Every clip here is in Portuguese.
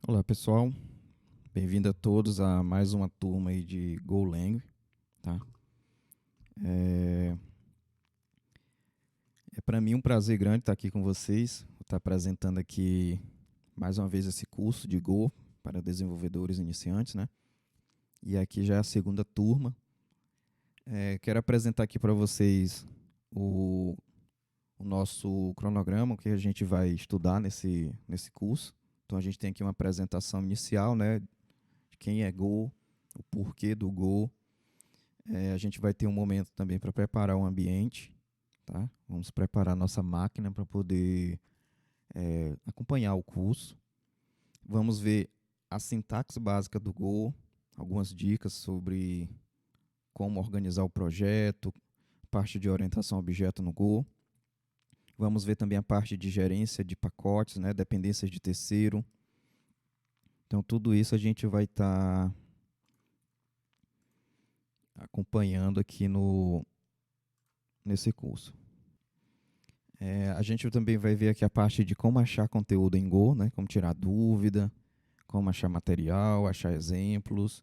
Olá pessoal, bem-vindo a todos a mais uma turma aí de Golang, tá? É, é para mim um prazer grande estar aqui com vocês, vou estar apresentando aqui mais uma vez esse curso de Go para desenvolvedores iniciantes, né? E aqui já é a segunda turma. Quero apresentar aqui para vocês o, o nosso cronograma, o que a gente vai estudar nesse curso. Então a gente tem aqui uma apresentação inicial, né? De quem é Go, o porquê do Go. A gente vai ter um momento também para preparar o ambiente, tá? Vamos preparar nossa máquina para poder acompanhar o curso. Vamos ver a sintaxe básica do Go, algumas dicas sobre como organizar o projeto, parte de orientação a objeto no Go. Vamos ver também a parte de gerência de pacotes, né? Dependências de terceiro. Então, tudo isso a gente vai estar acompanhando aqui nesse curso. A gente também vai ver aqui a parte de como achar conteúdo em Go, né? Como tirar dúvida, como achar material, achar exemplos.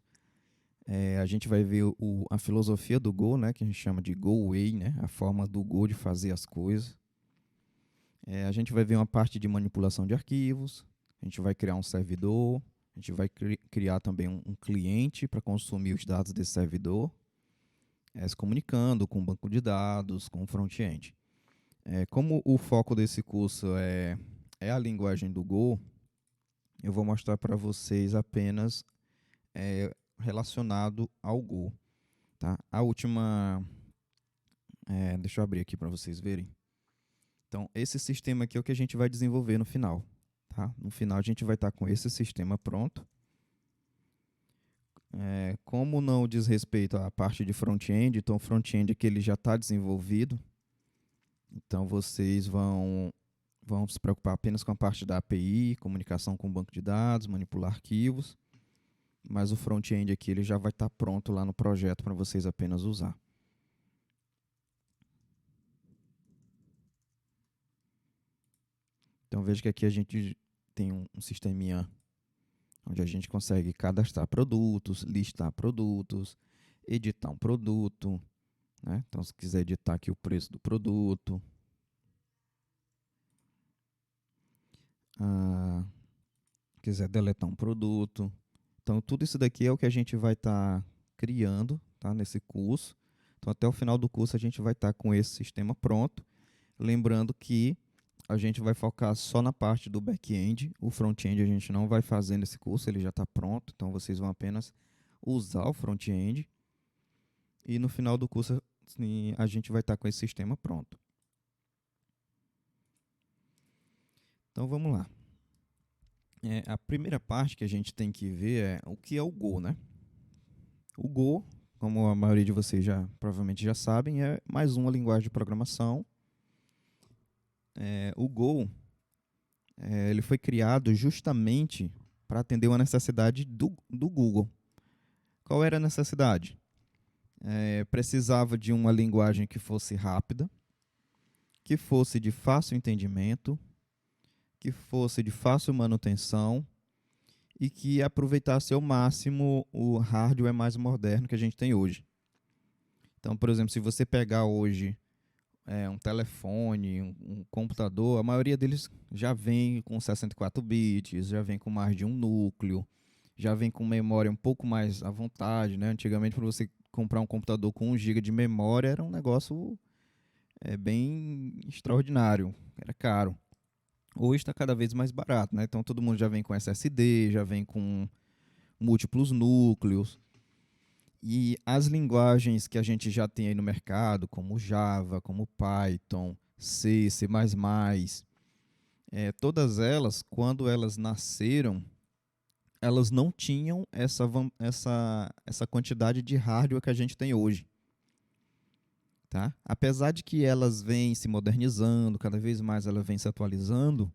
A gente vai ver a filosofia do Go, né? Que a gente chama de Go Way, né? A forma do Go de fazer as coisas. A gente vai ver uma parte de manipulação de arquivos. A gente vai criar um servidor. A gente vai criar também um cliente para consumir os dados desse servidor, se comunicando com o banco de dados, com o front-end. Como o foco desse curso é a linguagem do Go, eu vou mostrar para vocês apenas relacionado ao Go. Tá? A última. Deixa eu abrir aqui para vocês verem. Então, esse sistema aqui é o que a gente vai desenvolver no final. Tá? No final, a gente vai estar com esse sistema pronto. Como não diz respeito à parte de front-end, então o front-end aqui ele já está desenvolvido. Então, vocês vão se preocupar apenas com a parte da API, comunicação com o banco de dados, manipular arquivos, mas o front-end aqui ele já vai estar pronto lá no projeto para vocês apenas usar. Então veja que aqui a gente tem um sisteminha onde a gente consegue cadastrar produtos, listar produtos, editar um produto, né? Então se quiser editar aqui o preço do produto, quiser deletar um produto. Então, tudo isso daqui é o que a gente vai estar criando, tá, nesse curso. Então, até o final do curso, a gente vai estar com esse sistema pronto. Lembrando que a gente vai focar só na parte do back-end. O front-end a gente não vai fazer nesse curso, ele já está pronto. Então, vocês vão apenas usar o front-end. E no final do curso, a gente vai estar com esse sistema pronto. Então, vamos lá. A primeira parte que a gente tem que ver é o que é o Go, né? O Go, como a maioria de vocês já provavelmente já sabem, é mais uma linguagem de programação. O Go ele foi criado justamente para atender uma necessidade do Google. Qual era a necessidade? Precisava de uma linguagem que fosse rápida, que fosse de fácil entendimento, que fosse de fácil manutenção e que aproveitasse ao máximo o hardware mais moderno que a gente tem hoje. Então, por exemplo, se você pegar hoje um telefone, um computador, a maioria deles já vem com 64 bits, já vem com mais de um núcleo, já vem com memória um pouco mais à vontade, né? Antigamente, para você comprar um computador com 1 GB de memória, era um negócio bem extraordinário, era caro. Hoje está cada vez mais barato, né? Então todo mundo já vem com SSD, já vem com múltiplos núcleos. E as linguagens que a gente já tem aí no mercado, como Java, como Python, C, C++, todas elas, quando elas nasceram, elas não tinham essa quantidade de hardware que a gente tem hoje. Tá? Apesar de que elas vêm se modernizando, cada vez mais elas vêm se atualizando,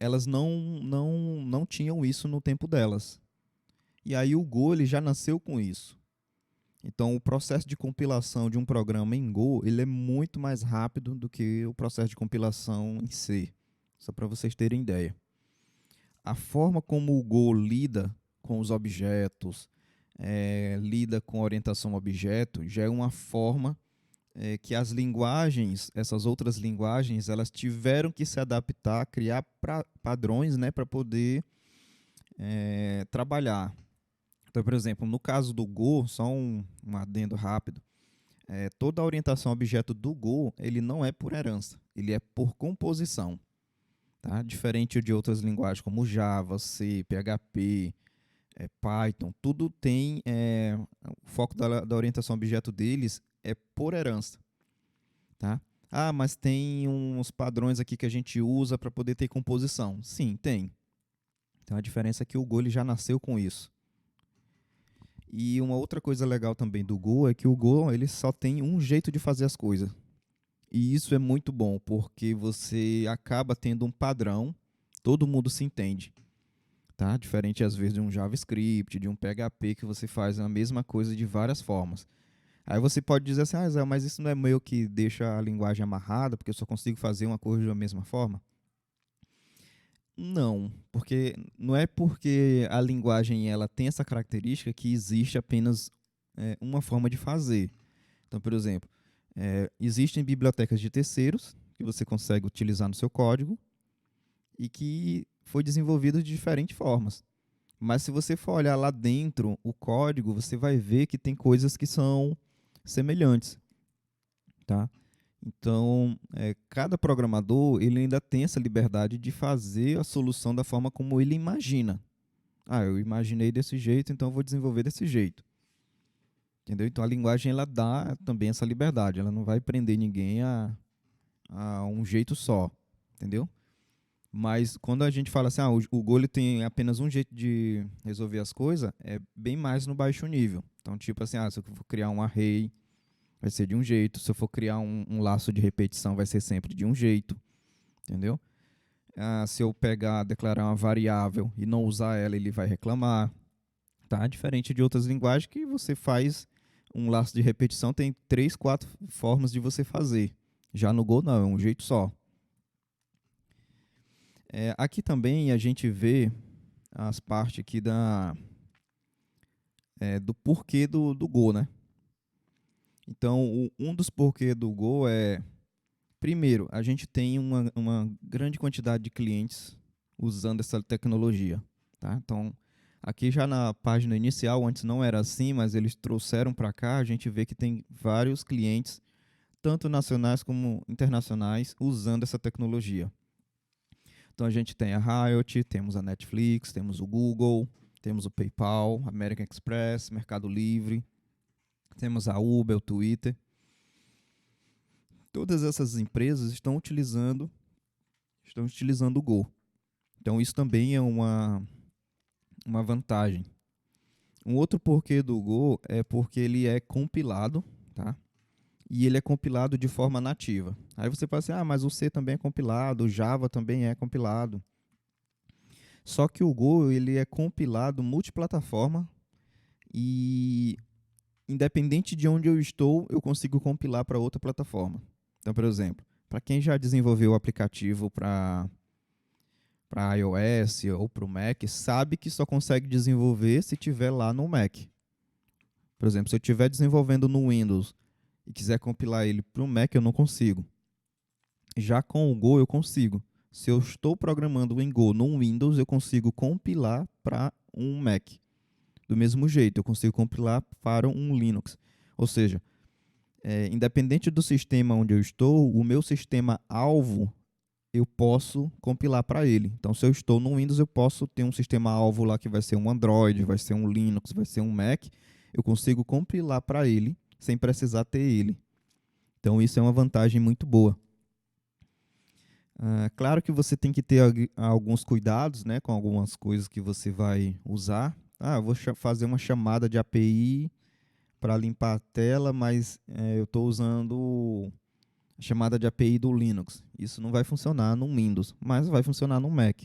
elas não tinham isso no tempo delas. E aí o Go ele já nasceu com isso. Então, o processo de compilação de um programa em Go ele é muito mais rápido do que o processo de compilação em C. Só para vocês terem ideia. a forma como o Go lida com os objetos, lida com a orientação a objeto, já é uma forma que as linguagens, essas outras linguagens, elas tiveram que se adaptar, criar padrões, né, para poder trabalhar. Então, por exemplo, no caso do Go, só um adendo rápido, toda a orientação a objeto do Go, ele não é por herança, ele é por composição. Tá? Diferente de outras linguagens como Java, C, PHP, Python, tudo tem o foco da orientação a objeto deles é por herança. Tá? Ah, mas tem uns padrões aqui que a gente usa para poder ter composição. Sim, tem. Então a diferença é que o Go ele já nasceu com isso. E uma outra coisa legal também do Go é que o Go ele só tem um jeito de fazer as coisas. E isso é muito bom, porque você acaba tendo um padrão, todo mundo se entende. Tá? Diferente às vezes de um JavaScript, de um PHP, que você faz a mesma coisa de várias formas. Aí você pode dizer assim, Zé, mas isso não é meio que deixa a linguagem amarrada, porque eu só consigo fazer uma coisa da mesma forma? Não, porque não é porque a linguagem ela tem essa característica que existe apenas uma forma de fazer. Então, por exemplo, existem bibliotecas de terceiros que você consegue utilizar no seu código e que foi desenvolvido de diferentes formas. Mas se você for olhar lá dentro o código, você vai ver que tem coisas que são semelhantes, tá? Então, cada programador ele ainda tem essa liberdade de fazer a solução da forma como ele imagina. Ah, eu imaginei desse jeito, então eu vou desenvolver desse jeito. Entendeu? Então a linguagem ela dá também essa liberdade, ela não vai prender ninguém a um jeito só, entendeu? Mas quando a gente fala assim, o Go ele tem apenas um jeito de resolver as coisas, é bem mais no baixo nível. Então, tipo assim, se eu for criar um array, vai ser de um jeito. Se eu for criar um laço de repetição, vai ser sempre de um jeito, entendeu? Se eu declarar uma variável e não usar ela, ele vai reclamar, tá? Diferente de outras linguagens que você faz um laço de repetição, tem 3, 4 formas de você fazer. Já no Go não, é um jeito só. Aqui também a gente vê as partes aqui do porquê do Go, né? Então, um dos porquês do Go primeiro, a gente tem uma grande quantidade de clientes usando essa tecnologia. Tá? Então, aqui já na página inicial, antes não era assim, mas eles trouxeram para cá, a gente vê que tem vários clientes, tanto nacionais como internacionais, usando essa tecnologia. Então, a gente tem a Riot, temos a Netflix, temos o Google, temos o PayPal, American Express, Mercado Livre, temos a Uber, o Twitter. Todas essas empresas estão utilizando o Go. Então, isso também é uma vantagem. Um outro porquê do Go é porque ele é compilado, tá? E ele é compilado de forma nativa. Aí você pode dizer, mas o C também é compilado, o Java também é compilado. Só que o Go ele é compilado multiplataforma e independente de onde eu estou, eu consigo compilar para outra plataforma. Então, por exemplo, para quem já desenvolveu o aplicativo para iOS ou para o Mac, sabe que só consegue desenvolver se tiver lá no Mac. Por exemplo, se eu estiver desenvolvendo no Windows e quiser compilar ele para o Mac, eu não consigo. Já com o Go, eu consigo. Se eu estou programando em Go no Windows, eu consigo compilar para um Mac. Do mesmo jeito, eu consigo compilar para um Linux. Ou seja, independente do sistema onde eu estou, o meu sistema alvo eu posso compilar para ele. Então, se eu estou no Windows, eu posso ter um sistema alvo lá que vai ser um Android, vai ser um Linux, vai ser um Mac. Eu consigo compilar para ele sem precisar ter ele. Então, isso é uma vantagem muito boa. Claro que você tem que ter alguns cuidados, né, com algumas coisas que você vai usar. Eu vou fazer uma chamada de API para limpar a tela, mas eu estou usando a chamada de API do Linux. Isso não vai funcionar no Windows, mas vai funcionar no Mac.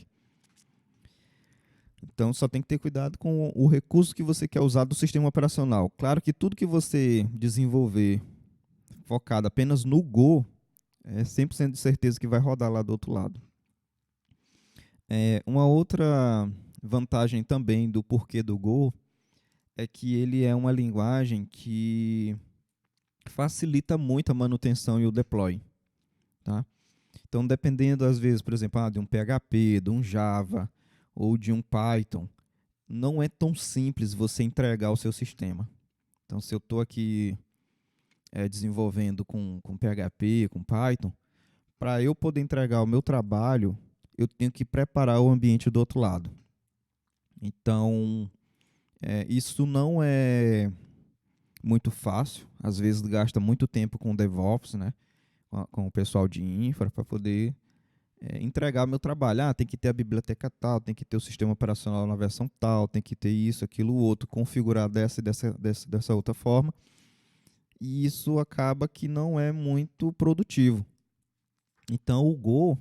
Então, só tem que ter cuidado com o recurso que você quer usar do sistema operacional. Claro que tudo que você desenvolver focado apenas no Go, é 100% de certeza que vai rodar lá do outro lado. Uma outra vantagem também do porquê do Go é que ele é uma linguagem que facilita muito a manutenção e o deploy, tá? Então, dependendo, às vezes, por exemplo, de um PHP, de um Java ou de um Python, não é tão simples você entregar o seu sistema. Então, se eu estou aqui desenvolvendo com PHP, com Python, para eu poder entregar o meu trabalho, eu tenho que preparar o ambiente do outro lado. Então, isso não é muito fácil. Às vezes gasta muito tempo com o DevOps, né? Com o pessoal de infra, para poder entregar meu trabalho. Tem que ter a biblioteca tal, tem que ter o sistema operacional na versão tal, tem que ter isso, aquilo, outro, configurar dessa outra forma. E isso acaba que não é muito produtivo. Então, o Go,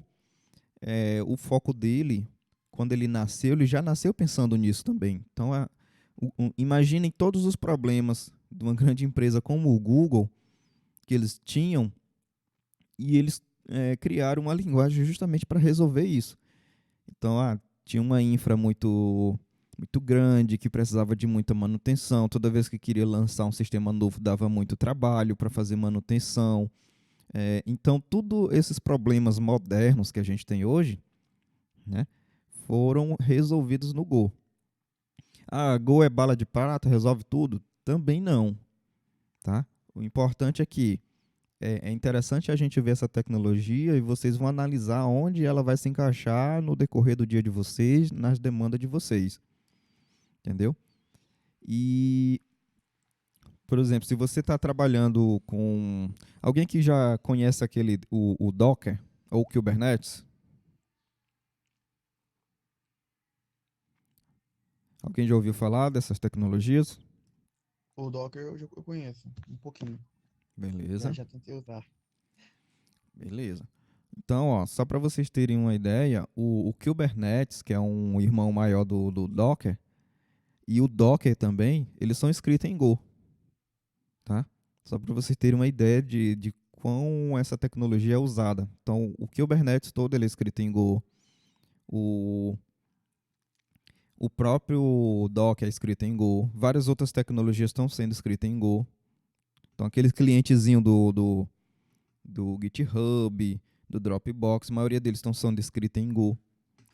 o foco dele, quando ele nasceu, ele já nasceu pensando nisso também. Então, imaginem todos os problemas de uma grande empresa como o Google, que eles tinham, e eles criaram uma linguagem justamente para resolver isso. Então, tinha uma infra muito grande, que precisava de muita manutenção. Toda vez que queria lançar um sistema novo, dava muito trabalho para fazer manutenção. Então, todos esses problemas modernos que a gente tem hoje, né, foram resolvidos no Go. Go é bala de prata, resolve tudo? Também não. Tá? O importante é que é interessante a gente ver essa tecnologia e vocês vão analisar onde ela vai se encaixar no decorrer do dia de vocês, nas demandas de vocês. Entendeu? E, por exemplo, se você está trabalhando com alguém que já conhece o Docker ou o Kubernetes, alguém já ouviu falar dessas tecnologias? O Docker eu conheço um pouquinho. Já, Beleza, já tentei usar. beleza. Então, só para vocês terem uma ideia, o Kubernetes, que é um irmão maior do Docker, e o Docker também, eles são escritos em Go, tá? Só para vocês terem uma ideia de quão essa tecnologia é usada. Então, o Kubernetes todo ele é escrito em Go, o, o próprio Docker é escrito em Go, várias outras tecnologias estão sendo escritas em Go. Então, aqueles clientezinho do GitHub, do Dropbox, a maioria deles estão sendo escritos em Go.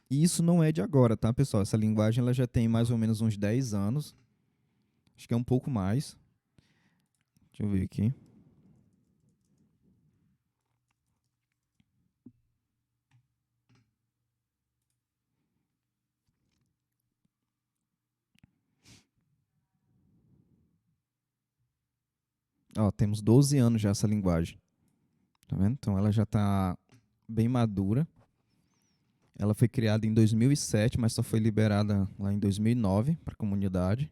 E isso não é de agora, tá, pessoal? Essa linguagem ela já tem mais ou menos uns 10 anos. Acho que é um pouco mais. Deixa eu ver aqui. Temos 12 anos já essa linguagem. Tá vendo? Então ela já está bem madura. Ela foi criada em 2007, mas só foi liberada lá em 2009 para a comunidade.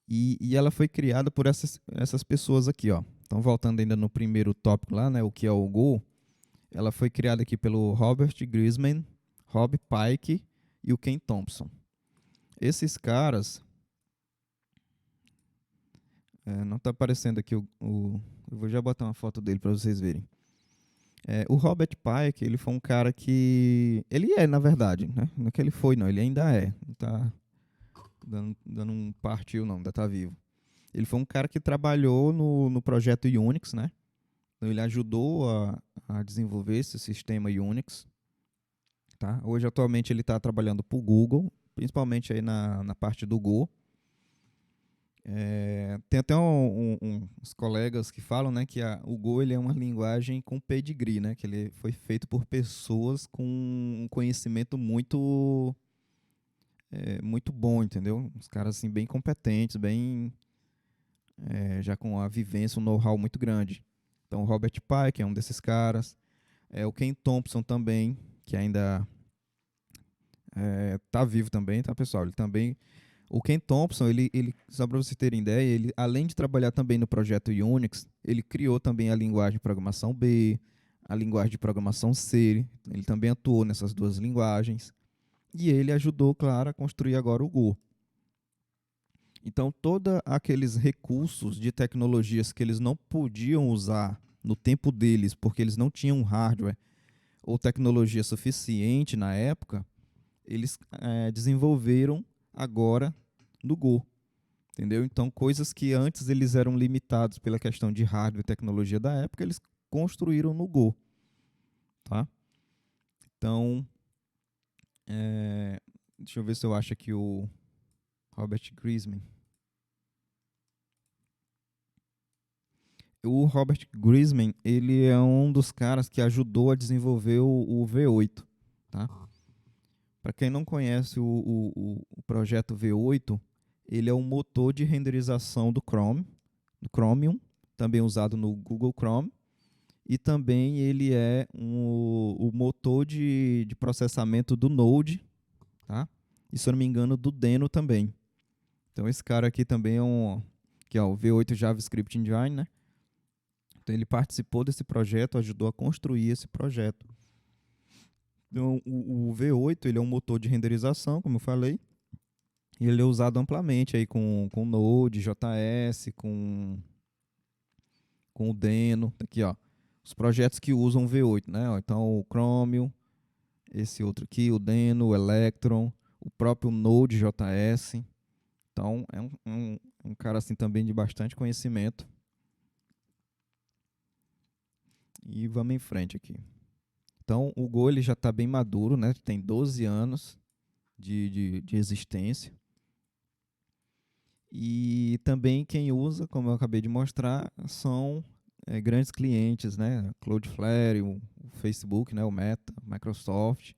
E ela foi criada por essas pessoas aqui, ó. Então, voltando ainda no primeiro tópico lá, né, o que é o Go, ela foi criada aqui pelo Robert Grisman, Rob Pike e o Ken Thompson. Esses caras, não está aparecendo aqui eu vou já botar uma foto dele para vocês verem. O Robert Pike, ele foi um cara que... Ele é, na verdade, né? Não é que ele foi, não. Ele ainda é. Não tá dando um partiu, não. Ainda tá vivo. Ele foi um cara que trabalhou no projeto Unix, né? Então, ele ajudou a desenvolver esse sistema Unix. Tá? Hoje, atualmente, ele está trabalhando para o Google, principalmente aí na parte do Go. Tem até uns colegas que falam, né, que o Go ele é uma linguagem com pedigree, né, que ele foi feito por pessoas com um conhecimento muito bom, entendeu? Os caras assim, bem competentes, já com a vivência, um know-how muito grande. Então, o Robert Pike é um desses caras. O Ken Thompson também, que ainda tá vivo também, tá, pessoal? Ele também... O Ken Thompson, ele, só para vocês terem ideia, ele, além de trabalhar também no projeto Unix, ele criou também a linguagem de programação B, a linguagem de programação C, ele também atuou nessas duas linguagens, e ele ajudou, claro, a construir agora o Go. Então, todos aqueles recursos de tecnologias que eles não podiam usar no tempo deles, porque eles não tinham hardware, ou tecnologia suficiente na época, eles desenvolveram agora no Go. Entendeu? Então, coisas que antes eles eram limitados pela questão de hardware e tecnologia da época, eles construíram no Go. Tá? Então, deixa eu ver se eu acho aqui o Robert Grisman. O Robert Grisman, ele é um dos caras que ajudou a desenvolver o V8. Tá? Para quem não conhece o projeto V8, ele é um motor de renderização do Chrome, do Chromium, também usado no Google Chrome, e também ele é o motor de processamento do Node, tá? E se eu não me engano, do Deno também. Então esse cara aqui também é que é o V8 JavaScript Engine, né? Então ele participou desse projeto, ajudou a construir esse projeto. Então o V8 ele é um motor de renderização, como eu falei, e ele é usado amplamente aí com Node, JS, com o Deno, aqui ó, os projetos que usam V8, né? Então o Chromium, esse outro aqui, o Deno, o Electron, o próprio Node.js. Então é um cara assim também de bastante conhecimento. E vamos em frente aqui. Então o Go ele já está bem maduro, né? Tem 12 anos de existência. E também quem usa, como eu acabei de mostrar, são grandes clientes, né? Cloudflare, o Facebook, né? O Meta, Microsoft.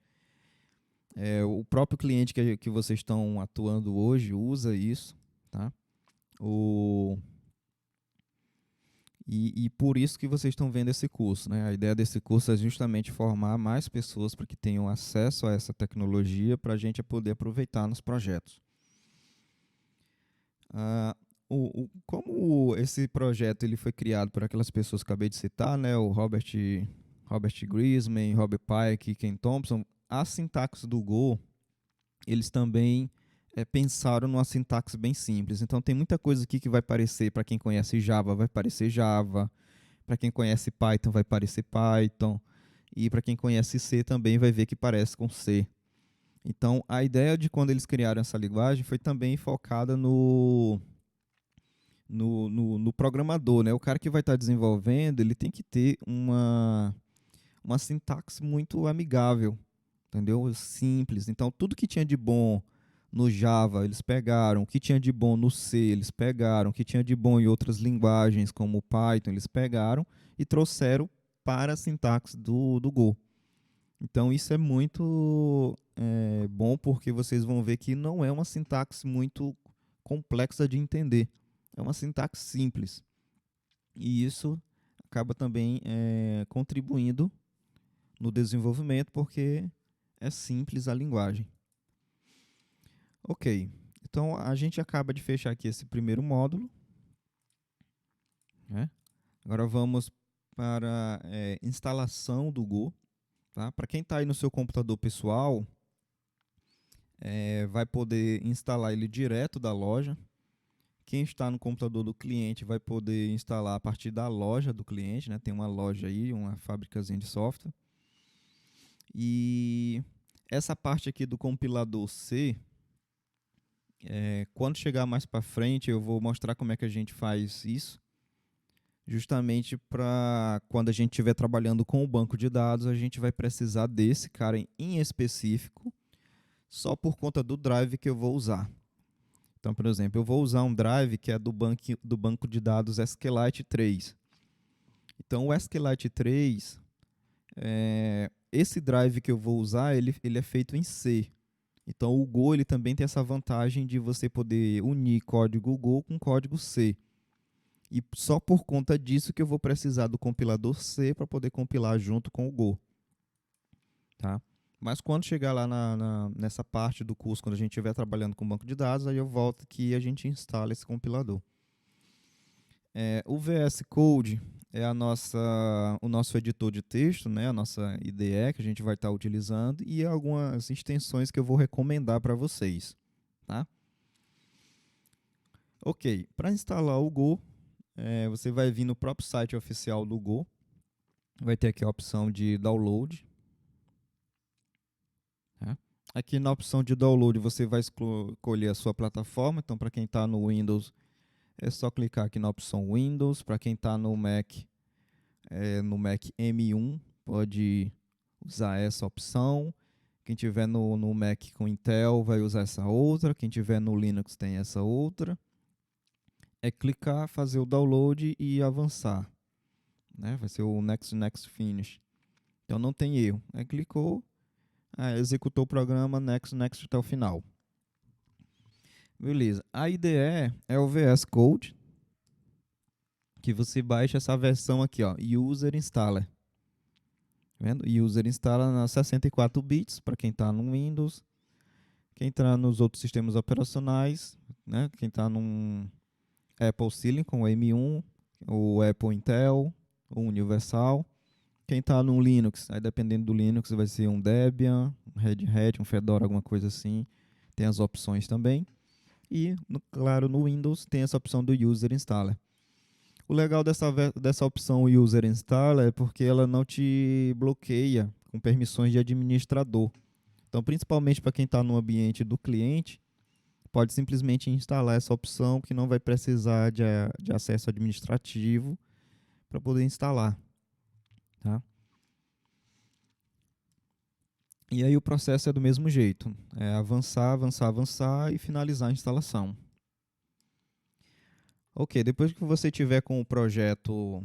O próprio cliente que vocês estão atuando hoje usa isso, tá? E por isso que vocês estão vendo esse curso, né? A ideia desse curso é justamente formar mais pessoas para que tenham acesso a essa tecnologia para a gente poder aproveitar nos projetos. Como esse projeto ele foi criado por aquelas pessoas que eu acabei de citar, né? O Robert Grisman, Robert Pike e Ken Thompson, a sintaxe do Go, eles também pensaram numa sintaxe bem simples. Então tem muita coisa aqui que vai parecer, para quem conhece Java, vai parecer Java, para quem conhece Python, vai parecer Python, e para quem conhece C também vai ver que parece com C. Então a ideia de quando eles criaram essa linguagem foi também focada no programador, né? O cara que vai estar desenvolvendo, ele tem que ter uma sintaxe muito amigável, entendeu? Simples. Então, tudo que tinha de bom no Java, eles pegaram. O que tinha de bom no C, eles pegaram. O que tinha de bom em outras linguagens, como o Python, eles pegaram e trouxeram para a sintaxe do Go. Então, isso é muito bom, porque vocês vão ver que não é uma sintaxe muito complexa de entender. É uma sintaxe simples. E isso acaba também contribuindo no desenvolvimento, porque é simples a linguagem. Ok, então a gente acaba de fechar aqui esse primeiro módulo, né? Agora vamos para a instalação do Go. Tá? Para quem está aí no seu computador pessoal, vai poder instalar ele direto da loja. Quem está no computador do cliente vai poder instalar a partir da loja do cliente, né? Tem uma loja aí, uma fábricazinha de software. E essa parte aqui do compilador C, quando chegar mais para frente, eu vou mostrar como é que a gente faz isso, justamente para quando a gente estiver trabalhando com o banco de dados, a gente vai precisar desse cara em específico, só por conta do drive que eu vou usar. Então, por exemplo, eu vou usar um drive que é do banco de dados SQLite 3. Então, o SQLite 3, esse drive que eu vou usar, ele é feito em C. Então, o Go ele também tem essa vantagem de você poder unir código Go com código C. E só por conta disso que eu vou precisar do compilador C para poder compilar junto com o Go. Tá? Mas quando chegar lá nessa parte do curso, quando a gente estiver trabalhando com banco de dados, aí eu volto aqui e a gente instala esse compilador. O VS Code é o nosso editor de texto, né? A nossa IDE que a gente vai estar utilizando e algumas extensões que eu vou recomendar para vocês. Tá? Ok, para instalar o Go, você vai vir no próprio site oficial do Go, vai ter aqui a opção de download, Aqui na opção de download você vai escolher a sua plataforma. Então, para quem está no Windows, é só clicar aqui na opção Windows. Para quem está no Mac M1, pode usar essa opção. Quem tiver no Mac com Intel vai usar essa outra. Quem tiver no Linux tem essa outra. É clicar, fazer o download e avançar, né? Vai ser o Next Finish. Então não tem erro. Clicou, executou o programa, Next até o final. Beleza. A IDE é o VS Code, que você baixa essa versão aqui, ó, User Installer. Vendo? User Installer na 64 bits, para quem está no Windows. Quem está nos outros sistemas operacionais, né? Quem está num Apple Silicon, o M1, o Apple Intel, o Universal. Quem está no Linux, aí dependendo do Linux vai ser um Debian, um Red Hat, um Fedora, alguma coisa assim. Tem as opções também. E, claro, no Windows tem essa opção do User Installer. O legal dessa opção User Installer é porque ela não te bloqueia com permissões de administrador. Então, principalmente para quem está no ambiente do cliente, pode simplesmente instalar essa opção que não vai precisar de acesso administrativo para poder instalar. Tá? E aí o processo é do mesmo jeito. É avançar e finalizar a instalação. Ok, depois que você tiver com o projeto,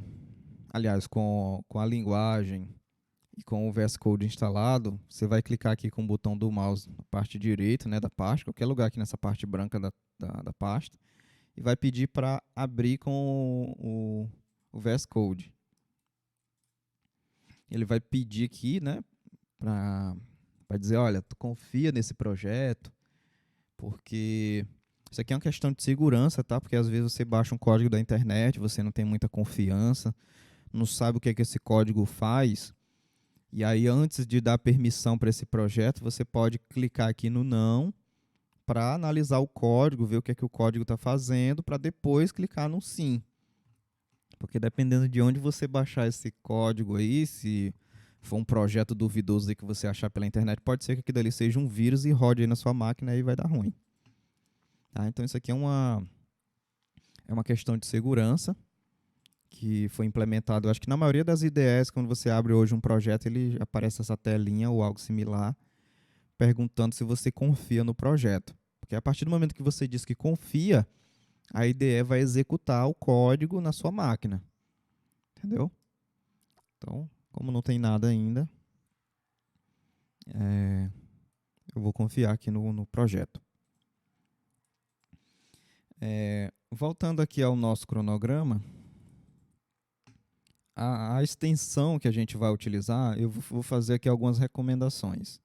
aliás, com a linguagem e com o VS Code instalado, você vai clicar aqui com o botão do mouse na parte direita, né, da pasta, qualquer lugar aqui nessa parte branca da pasta, e vai pedir para abrir com o VS Code. Ele vai pedir aqui, né, para dizer, olha, tu confia nesse projeto, porque isso aqui é uma questão de segurança, tá? Porque às vezes você baixa um código da internet, você não tem muita confiança, não sabe o que é que esse código faz, e aí antes de dar permissão para esse projeto, você pode clicar aqui no não, para analisar o código, ver o que é que o código está fazendo, para depois clicar no sim. Porque dependendo de onde você baixar esse código aí, se for um projeto duvidoso aí que você achar pela internet, pode ser que aquilo ali seja um vírus e rode aí na sua máquina e vai dar ruim. Tá? Então isso aqui é uma questão de segurança que foi implementado, acho que na maioria das IDEs, quando você abre hoje um projeto, ele aparece essa telinha ou algo similar, perguntando se você confia no projeto. Porque a partir do momento que você diz que confia, a IDE vai executar o código na sua máquina. Entendeu? Então, como não tem nada ainda, eu vou confiar aqui no projeto. Voltando aqui ao nosso cronograma, a extensão que a gente vai utilizar, eu vou fazer aqui algumas recomendações.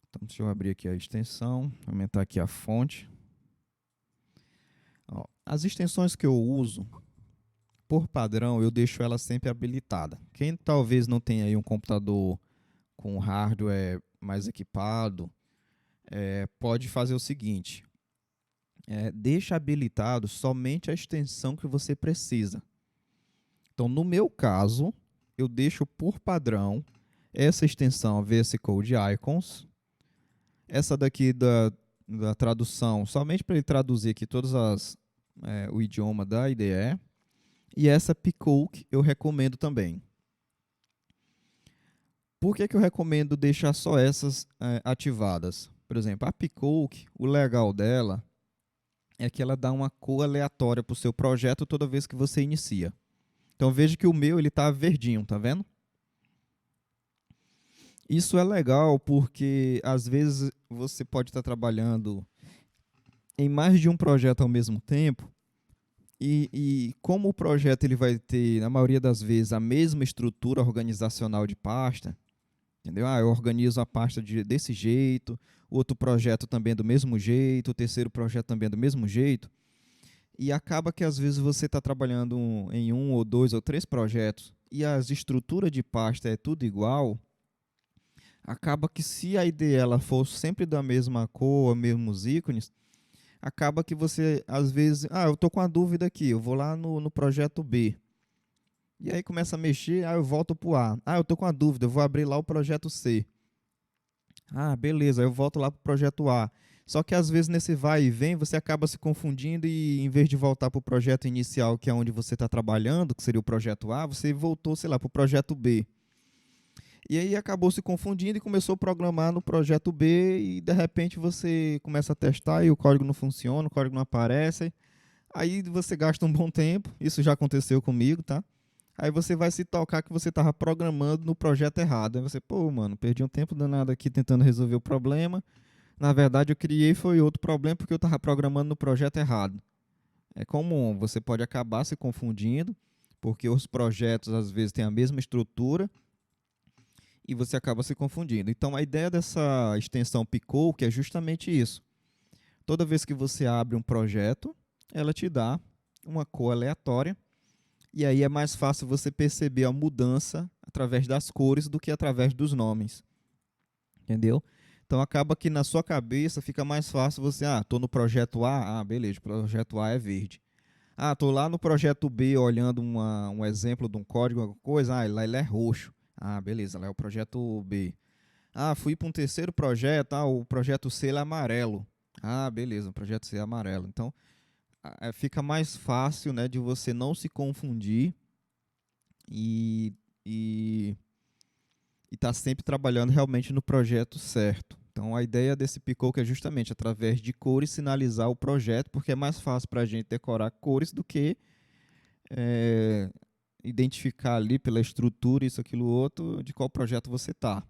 Então, deixa eu abrir aqui a extensão, aumentar aqui a fonte. Ó, as extensões que eu uso, por padrão, eu deixo ela sempre habilitada. Quem talvez não tenha aí um computador com hardware mais equipado, pode fazer o seguinte, deixa habilitado somente a extensão que você precisa. Então, no meu caso, eu deixo por padrão essa extensão VS Code Icons, essa daqui da tradução, somente para ele traduzir aqui o idioma da IDE, e essa Picoke eu recomendo também. Por que eu recomendo deixar só essas ativadas? Por exemplo, a Picoke, o legal dela é que ela dá uma cor aleatória para o seu projeto toda vez que você inicia. Então veja que o meu está verdinho, tá vendo? Isso é legal porque às vezes você pode estar trabalhando em mais de um projeto ao mesmo tempo e como o projeto ele vai ter, na maioria das vezes, a mesma estrutura organizacional de pasta, entendeu? Eu organizo a pasta desse jeito, o outro projeto também do mesmo jeito, o terceiro projeto também do mesmo jeito, e acaba que às vezes você está trabalhando em um ou dois ou três projetos e as estruturas de pasta é tudo igual, acaba que se a IDE ela for sempre da mesma cor, mesmos ícones, acaba que você, às vezes, eu estou com uma dúvida aqui, eu vou lá no projeto B. E aí começa a mexer, eu volto para o A. Eu estou com uma dúvida, eu vou abrir lá o projeto C. Ah, beleza, eu volto lá para o projeto A. Só que às vezes nesse vai e vem você acaba se confundindo e em vez de voltar para o projeto inicial, que é onde você está trabalhando, que seria o projeto A, você voltou, sei lá, para o projeto B. E aí acabou se confundindo e começou a programar no projeto B e de repente você começa a testar e o código não funciona, o código não aparece. Aí você gasta um bom tempo, isso já aconteceu comigo, tá? Aí você vai se tocar que você estava programando no projeto errado. Aí você, pô, mano, perdi um tempo danado aqui tentando resolver o problema. Na verdade, eu criei foi outro problema porque eu estava programando no projeto errado. É comum, você pode acabar se confundindo, porque os projetos às vezes têm a mesma estrutura e você acaba se confundindo. Então, a ideia dessa extensão Picot que é justamente isso. Toda vez que você abre um projeto, ela te dá uma cor aleatória e aí é mais fácil você perceber a mudança através das cores do que através dos nomes, entendeu? Então acaba que na sua cabeça fica mais fácil você, tô no projeto A, beleza, o projeto A é verde. Tô lá no projeto B olhando um exemplo de um código, alguma coisa, lá ele é roxo. Beleza, lá é o projeto B. Fui para um terceiro projeto, o projeto C ele é amarelo. Beleza, o projeto C é amarelo. Então, fica mais fácil, né, de você não se confundir e e estar sempre trabalhando realmente no projeto certo. Então, a ideia desse Picoke é justamente através de cores sinalizar o projeto, porque é mais fácil para a gente decorar cores do que é, identificar ali pela estrutura, isso, aquilo, outro, de qual projeto você está.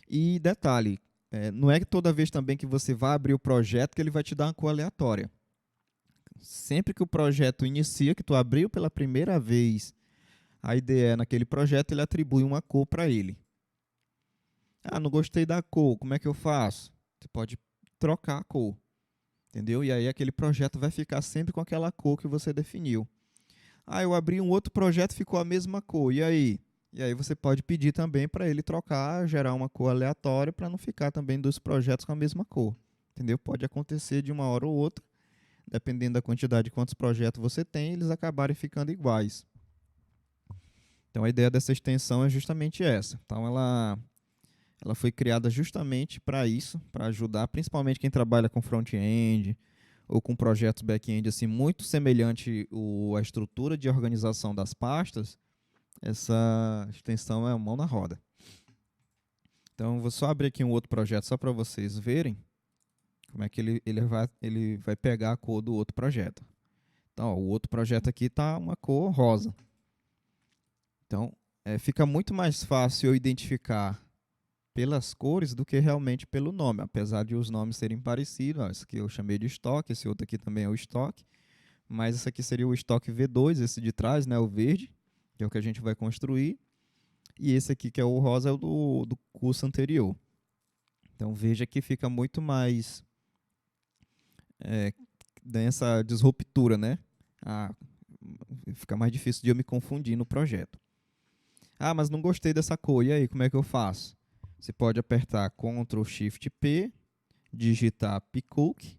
E detalhe, não é que toda vez também que você vai abrir o projeto que ele vai te dar uma cor aleatória. Sempre que o projeto inicia, que tu abriu pela primeira vez a IDE naquele projeto, ele atribui uma cor para ele. Não gostei da cor, como é que eu faço? Você pode trocar a cor, entendeu? E aí aquele projeto vai ficar sempre com aquela cor que você definiu. Eu abri um outro projeto e ficou a mesma cor, e aí? E aí você pode pedir também para ele trocar, gerar uma cor aleatória para não ficar também dos projetos com a mesma cor, entendeu? Pode acontecer de uma hora ou outra, dependendo da quantidade de quantos projetos você tem, eles acabarem ficando iguais. Então a ideia dessa extensão é justamente essa. Então ela foi criada justamente para isso, para ajudar principalmente quem trabalha com front-end ou com projetos back-end assim muito semelhante à estrutura de organização das pastas. Essa extensão é a mão na roda. Então vou só abrir aqui um outro projeto só para vocês verem como é que ele vai pegar a cor do outro projeto. Então, o outro projeto aqui está uma cor rosa. Então, fica muito mais fácil eu identificar pelas cores do que realmente pelo nome, apesar de os nomes serem parecidos. Esse aqui eu chamei de estoque, esse outro aqui também é o estoque, mas esse aqui seria o estoque V2, esse de trás, né, o verde, que é o que a gente vai construir, e esse aqui que é o rosa é o do curso anterior. Então veja que fica muito mais dessa disruptura, né? Fica mais difícil de eu me confundir no projeto. Mas não gostei dessa cor, e aí, como é que eu faço? Você pode apertar Ctrl Shift P, digitar Picoke,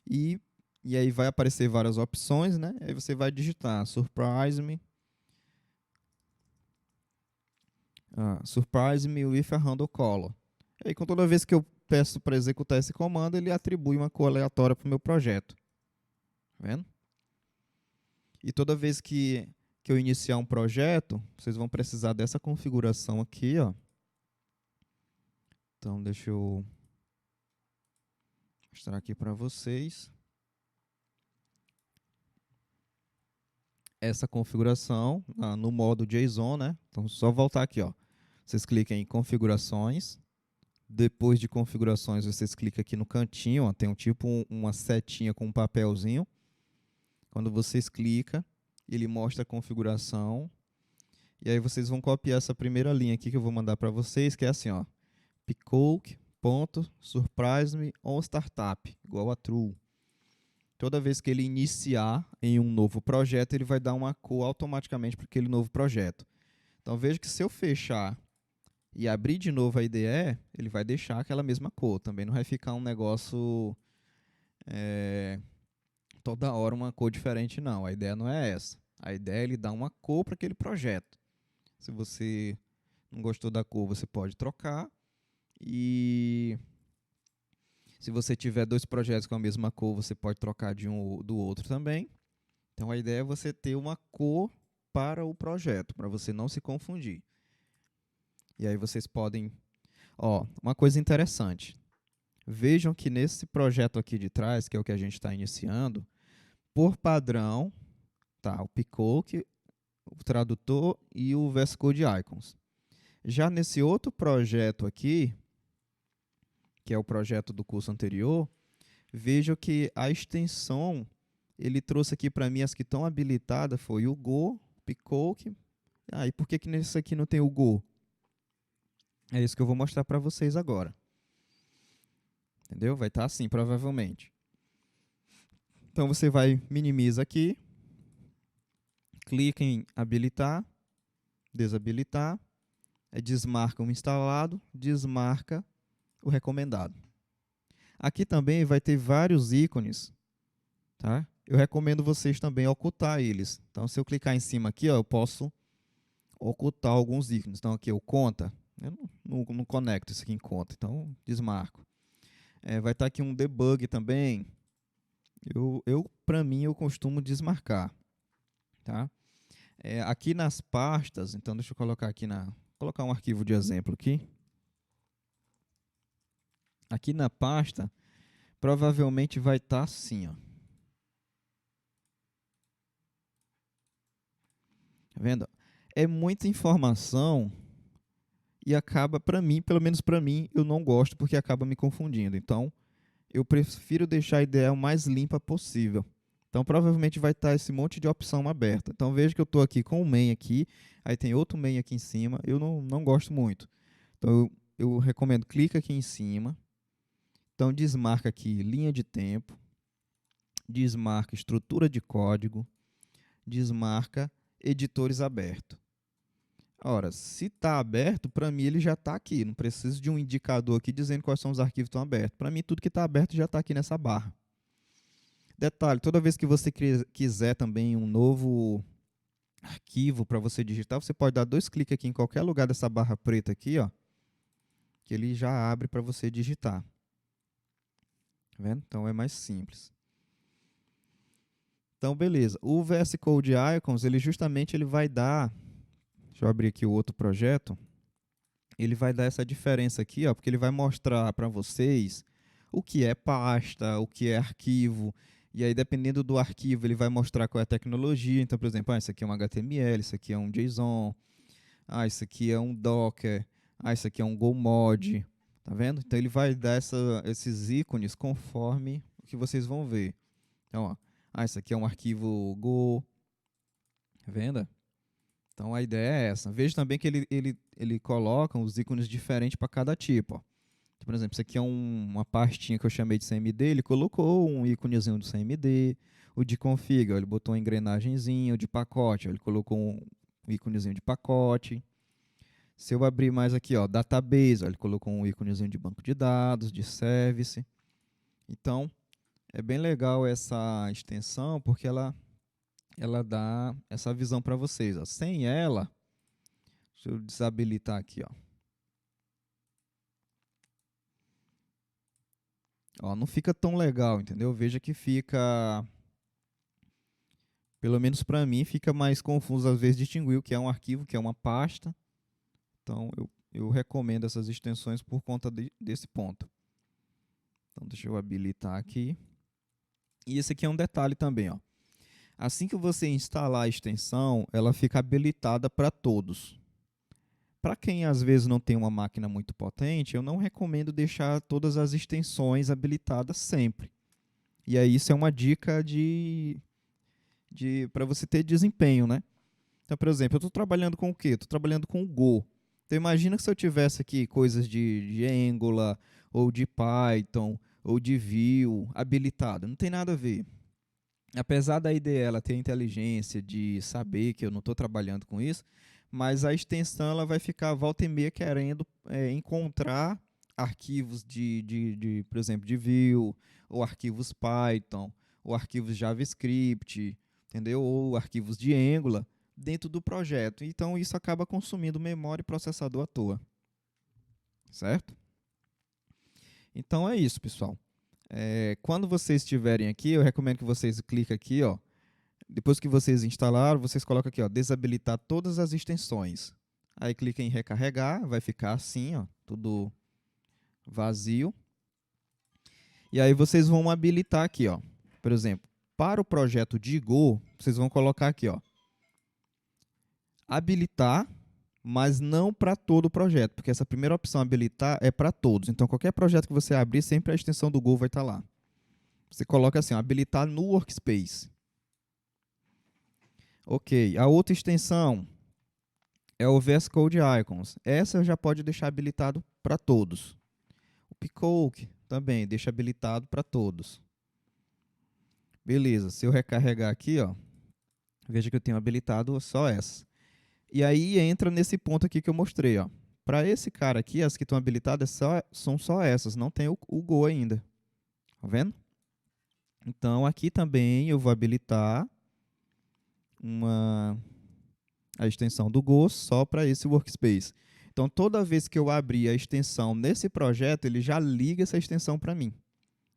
e aí vai aparecer várias opções, né? Aí você vai digitar Surprise Me, Surprise Me with a Handle Color. E aí, com toda vez que eu peço para executar esse comando, ele atribui uma cor aleatória para o meu projeto. Tá vendo? E toda vez que eu iniciar um projeto, vocês vão precisar dessa configuração aqui, ó. Então, deixa eu mostrar aqui para vocês. Essa configuração no modo JSON, né? Então, só voltar aqui, ó. Vocês clicam em configurações. Depois de configurações, vocês clicam aqui no cantinho, ó, tem uma setinha com um papelzinho. Quando vocês clicam, ele mostra a configuração. E aí vocês vão copiar essa primeira linha aqui que eu vou mandar para vocês, que é assim, ó. Picoke.surprise-me on startup, igual a true. Toda vez que ele iniciar em um novo projeto, ele vai dar uma cor automaticamente para aquele novo projeto. Então veja que se eu fechar e abrir de novo a IDE, ele vai deixar aquela mesma cor. Também não vai ficar um negócio toda hora uma cor diferente, não. A ideia não é essa. A ideia é ele dar uma cor para aquele projeto. Se você Não gostou da cor, você pode trocar. E se você tiver dois projetos com a mesma cor, você pode trocar de um do outro também. Então a ideia é você ter uma cor para o projeto, para você não se confundir. E aí vocês podem, ó, uma coisa interessante. Vejam que nesse projeto aqui de trás, que é o que a gente está iniciando, por padrão, tá, o Picoke, o tradutor e o VS Code Icons. Já nesse outro projeto aqui, que é o projeto do curso anterior, vejo que a extensão, ele trouxe aqui para mim as que estão habilitadas, foi o Go, Picoke. E por que nesse aqui não tem o Go? É isso que eu vou mostrar para vocês agora. Entendeu? Vai estar assim, provavelmente. Então você vai, minimiza aqui, clica em habilitar, desabilitar, desmarca o instalado, desmarca o recomendado. Aqui também vai ter vários ícones, tá? Eu recomendo vocês também ocultar eles. Então, se eu clicar em cima aqui, ó, eu posso ocultar alguns ícones. Então, aqui o conta, eu não conecto isso aqui em conta, então desmarco. Vai estar aqui um debug também. Para mim, eu costumo desmarcar, tá? Aqui nas pastas, então deixa eu colocar aqui colocar um arquivo de exemplo aqui. Aqui na pasta, provavelmente vai estar assim, ó. Tá vendo? É muita informação e acaba, para mim, pelo menos para mim, eu não gosto porque acaba me confundindo. Então, eu prefiro deixar a ideia o mais limpa possível. Então, provavelmente vai estar esse monte de opção aberta. Então, veja que eu estou aqui com o main aqui, aí tem outro main aqui em cima, eu não gosto muito. Então, eu recomendo, clica aqui em cima. Então, desmarca aqui linha de tempo, desmarca estrutura de código, desmarca editores abertos. Ora, se está aberto, para mim ele já está aqui. Não preciso de um indicador aqui dizendo quais são os arquivos que estão abertos. Para mim, tudo que está aberto já está aqui nessa barra. Detalhe, toda vez que você quiser também um novo arquivo para você digitar, você pode dar 2 cliques aqui em qualquer lugar dessa barra preta aqui, ó, que ele já abre para você digitar. Tá vendo? Então é mais simples. Então, beleza. O VS Code Icons, ele vai dar, deixa eu abrir aqui o outro projeto, ele vai dar essa diferença aqui, ó, porque ele vai mostrar para vocês o que é pasta, o que é arquivo, e aí dependendo do arquivo ele vai mostrar qual é a tecnologia. Então, por exemplo, isso aqui é um HTML, isso aqui é um JSON, isso aqui é um Docker, isso aqui é um GoMod, tá vendo? Então ele vai dar esses ícones conforme o que vocês vão ver. Então, ó, isso aqui é um arquivo Go, tá vendo? Então a ideia é essa. Veja também que ele coloca os ícones diferentes para cada tipo. Ó. Então, por exemplo, isso aqui é uma pastinha que eu chamei de CMD, ele colocou um íconezinho do CMD. O de config, ó, ele botou uma engrenagemzinha. O de pacote, ó, ele colocou um íconezinho de pacote. Se eu abrir mais aqui, ó, database, ó, ele colocou um íconezinho de banco de dados, de service. Então, é bem legal essa extensão, porque ela dá essa visão para vocês. Ó. Sem ela, deixa eu desabilitar aqui. Ó, não fica tão legal, entendeu? Veja que fica, pelo menos para mim, fica mais confuso às vezes distinguir o que é um arquivo, o que é uma pasta. Então, eu recomendo essas extensões por conta desse ponto. Então, deixa eu habilitar aqui. E esse aqui é um detalhe também, ó. Assim que você instalar a extensão, ela fica habilitada para todos. Para quem às vezes não tem uma máquina muito potente, eu não recomendo deixar todas as extensões habilitadas sempre. E aí isso é uma dica para você ter desempenho, né? Então, por exemplo, eu estou trabalhando com o quê? Estou trabalhando com o Go. Então, imagina que se eu tivesse aqui coisas de Angular, ou de Python, ou de Vue habilitado. Não tem nada a ver. Apesar da IDE ela ter a inteligência de saber que eu não estou trabalhando com isso, mas a extensão ela vai ficar volta e meia querendo encontrar arquivos por exemplo, de Vue, ou arquivos Python, ou arquivos JavaScript, entendeu? Ou arquivos de Angular, dentro do projeto. Então, isso acaba consumindo memória e processador à toa. Certo? Então, é isso, pessoal. Quando vocês estiverem aqui, eu recomendo que vocês cliquem aqui, ó. Depois que vocês instalaram, vocês colocam aqui, ó, desabilitar todas as extensões. Aí clica em recarregar, vai ficar assim, ó, tudo vazio. E aí vocês vão habilitar aqui, ó. Por exemplo, para o projeto de Go, vocês vão colocar aqui, ó, habilitar, mas não para todo o projeto, porque essa primeira opção habilitar é para todos. Então, qualquer projeto que você abrir, sempre a extensão do Go vai estar lá. Você coloca assim, ó, habilitar no Workspace. Ok, a outra extensão é o VS Code Icons. Essa já pode deixar habilitado para todos. O Picoke também deixa habilitado para todos. Beleza, se eu recarregar aqui, ó, veja que eu tenho habilitado só essa. E aí entra nesse ponto aqui que eu mostrei, ó. Para esse cara aqui, as que estão habilitadas são só essas, não tem o Go ainda. Tá vendo? Então aqui também eu vou habilitar a extensão do Go só para esse workspace. Então, toda vez que eu abrir a extensão nesse projeto, ele já liga essa extensão para mim.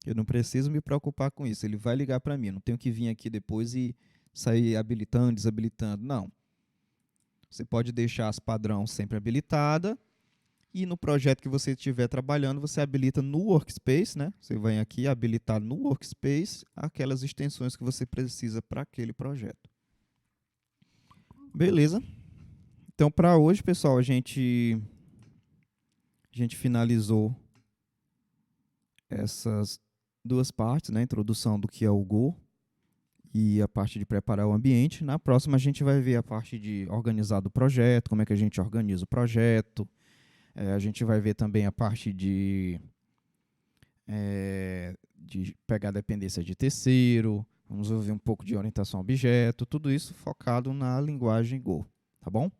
Eu não preciso me preocupar com isso, ele vai ligar para mim. Eu não tenho que vir aqui depois e sair habilitando, desabilitando. Não. Você pode deixar as padrão sempre habilitada e no projeto que você estiver trabalhando, você habilita no Workspace, né? Você vai aqui habilitar no Workspace aquelas extensões que você precisa para aquele projeto. Beleza? Então, para hoje, pessoal, a gente finalizou essas duas partes, né? A introdução do que é o Go e a parte de preparar o ambiente. Na próxima, a gente vai ver a parte de organizar do projeto, como é que a gente organiza o projeto. A gente vai ver também a parte de pegar dependência de terceiro. Vamos ver um pouco de orientação a objeto. Tudo isso focado na linguagem Go. Tá bom?